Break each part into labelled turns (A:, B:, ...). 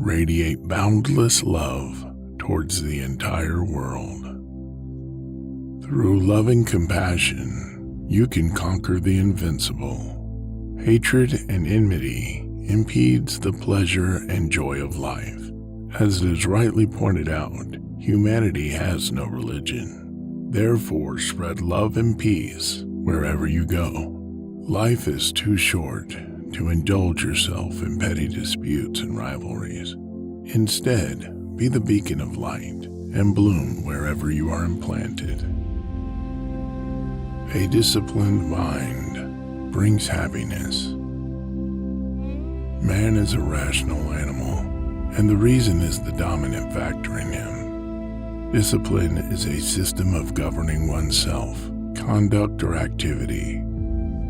A: radiate boundless love towards the entire world. Through loving compassion, you can conquer the invincible. Hatred and enmity impedes the pleasure and joy of life. As it is rightly pointed out, humanity has no religion. Therefore, spread love and peace wherever you go. Life is too short to indulge yourself in petty disputes and rivalries. Instead, be the beacon of light and bloom wherever you are implanted. A disciplined mind brings happiness. Man is a rational animal, and the reason is the dominant factor in him. Discipline is a system of governing oneself, conduct, or activity.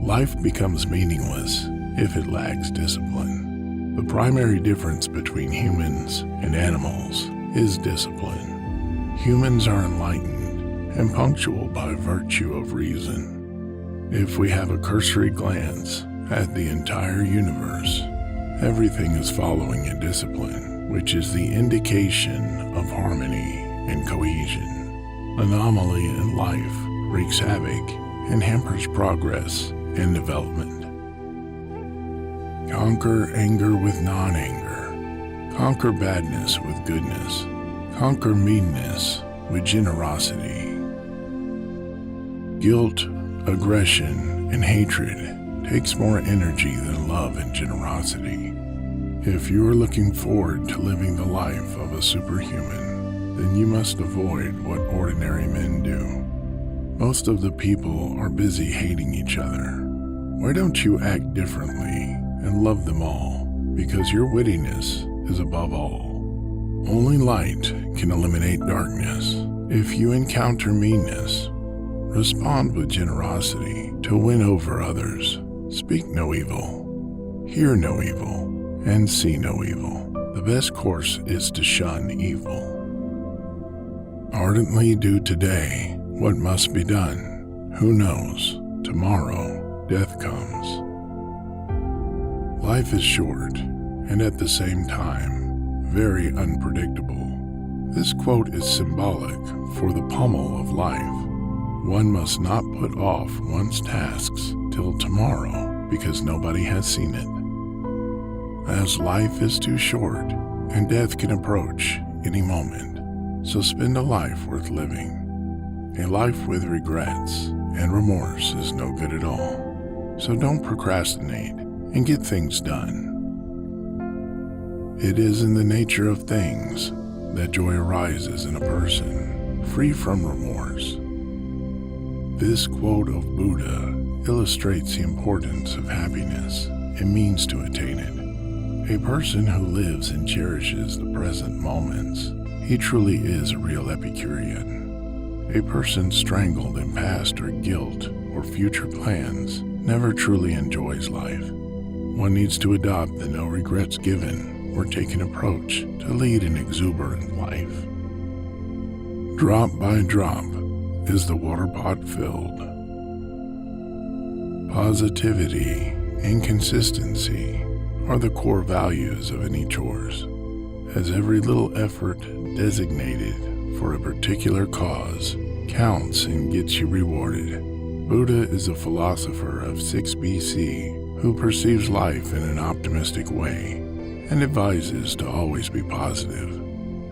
A: Life becomes meaningless if it lacks discipline. The primary difference between humans and animals is discipline. Humans are enlightened and punctual by virtue of reason. If we have a cursory glance at the entire universe, everything is following a discipline, which is the indication of harmony and cohesion. Anomaly in life wreaks havoc and hampers progress and development. Conquer anger with non-anger. Conquer badness with goodness. Conquer meanness with generosity. Guilt, aggression, and hatred takes more energy than love and generosity. If you are looking forward to living the life of a superhuman, then you must avoid what ordinary men do. Most of the people are busy hating each other. Why don't you act differently and love them all? Because your wittiness is above all. Only light can eliminate darkness. If you encounter meanness, respond with generosity to win over others. Speak no evil, hear no evil, and see no evil. The best course is to shun evil. Ardently do today what must be done. Who knows? Tomorrow, death comes. Life is short, and at the same time, very unpredictable. This quote is symbolic for the pummel of life. One must not put off one's tasks till tomorrow because nobody has seen it. As life is too short, and death can approach any moment, so spend a life worth living. A life with regrets and remorse is no good at all, so don't procrastinate and get things done. It is in the nature of things that joy arises in a person, free from remorse. This quote of Buddha illustrates the importance of happiness and means to attain it. A person who lives and cherishes the present moments, he truly is a real Epicurean. A person strangled in past or guilt or future plans never truly enjoys life. One needs to adopt the no regrets given or taken approach to lead an exuberant life. Drop by drop is the water pot filled. Positivity and consistency are the core values of any chores, as every little effort designated for a particular cause counts and gets you rewarded. Buddha is a philosopher of 6 BC who perceives life in an optimistic way and advises to always be positive.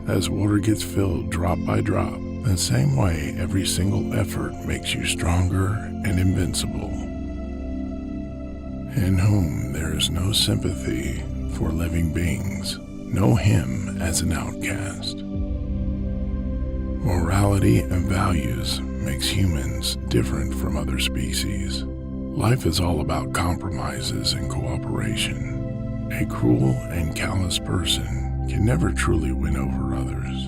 A: As water gets filled drop by drop, the same way every single effort makes you stronger and invincible. In whom there is no sympathy for living beings, know him as an outcast. Morality and values makes humans different from other species. Life is all about compromises and cooperation. A cruel and callous person can never truly win over others.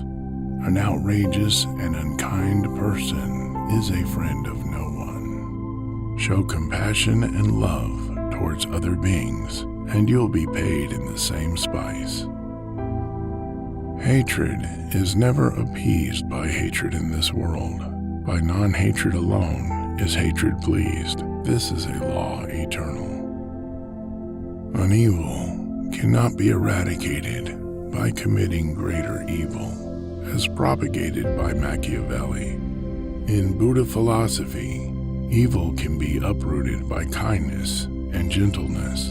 A: An outrageous and unkind person is a friend of no one. Show compassion and love towards other beings, and you'll be paid in the same spice. Hatred is never appeased by hatred in this world. By non-hatred alone is hatred pleased. This is a law eternal. An evil cannot be eradicated by committing greater evil, as propagated by Machiavelli. In Buddha philosophy, evil can be uprooted by kindness and gentleness.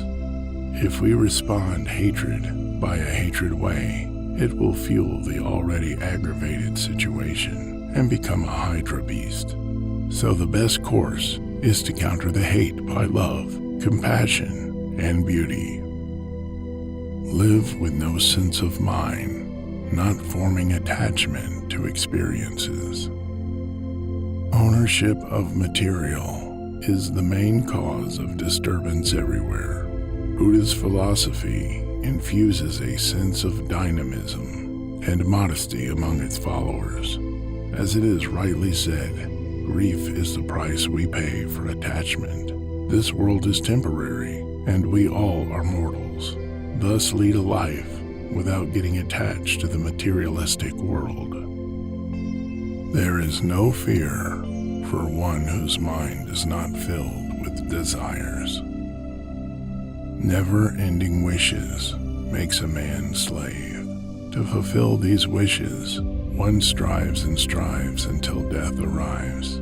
A: If we respond hatred by a hatred way, it will fuel the already aggravated situation and become a Hydra beast. So the best course is to counter the hate by love, compassion, and beauty. Live with no sense of mind, not forming attachment to experiences. Ownership of material is the main cause of disturbance everywhere. Buddha's philosophy infuses a sense of dynamism and modesty among its followers. As it is rightly said, grief is the price we pay for attachment. This world is temporary, and we all are mortals. Thus lead a life without getting attached to the materialistic world. There is no fear for one whose mind is not filled with desires. Never-ending wishes makes a man slave. To fulfill these wishes, one strives and strives until death arrives.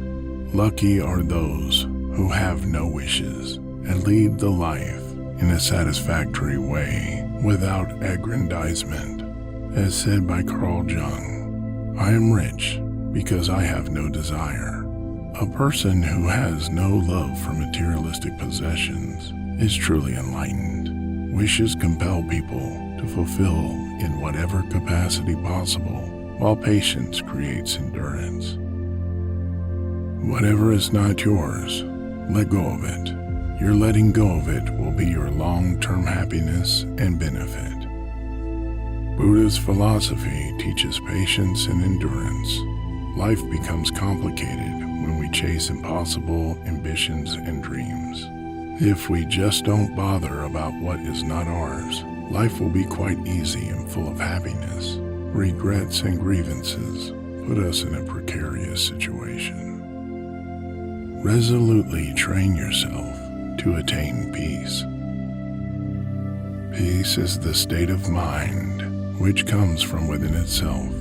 A: Lucky are those who have no wishes and lead the life in a satisfactory way without aggrandizement. As said by Carl Jung, I am rich because I have no desire. A person who has no love for materialistic possessions is truly enlightened. Wishes compel people to fulfill in whatever capacity possible, while patience creates endurance. Whatever is not yours, let go of it. Your letting go of it will be your long-term happiness and benefit. Buddha's philosophy teaches patience and endurance. Life becomes complicated when we chase impossible ambitions and dreams. If we just don't bother about what is not ours, life will be quite easy and full of happiness. Regrets and grievances put us in a precarious situation. Resolutely train yourself to attain peace. Peace is the state of mind which comes from within itself.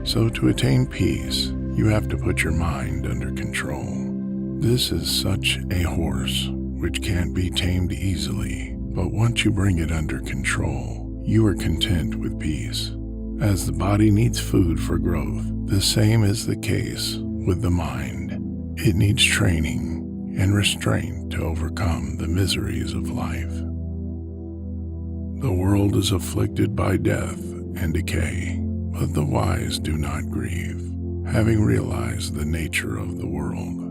A: So to attain peace, you have to put your mind under control. This is such a horse which can't be tamed easily, but once you bring it under control, you are content with peace. As the body needs food for growth, the same is the case with the mind. It needs training and restraint to overcome the miseries of life. The world is afflicted by death and decay, but the wise do not grieve, having realized the nature of the world.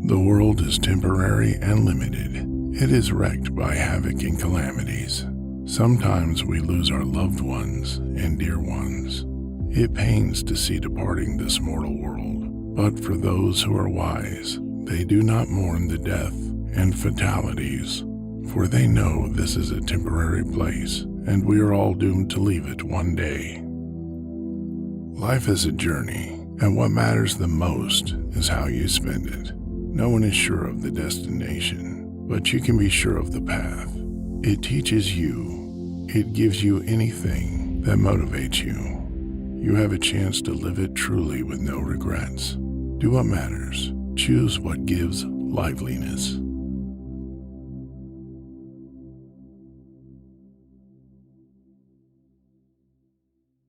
A: The world is temporary and limited. It is wrecked by havoc and calamities. Sometimes we lose our loved ones and dear ones. It pains to see departing this mortal world, but for those who are wise, they do not mourn the death and fatalities, for they know this is a temporary place, and we are all doomed to leave it one day. Life is a journey, and what matters the most is how you spend it. No one is sure of the destination, but you can be sure of the path. It teaches you. It gives you anything that motivates you. You have a chance to live it truly with no regrets. Do what matters. Choose what gives liveliness.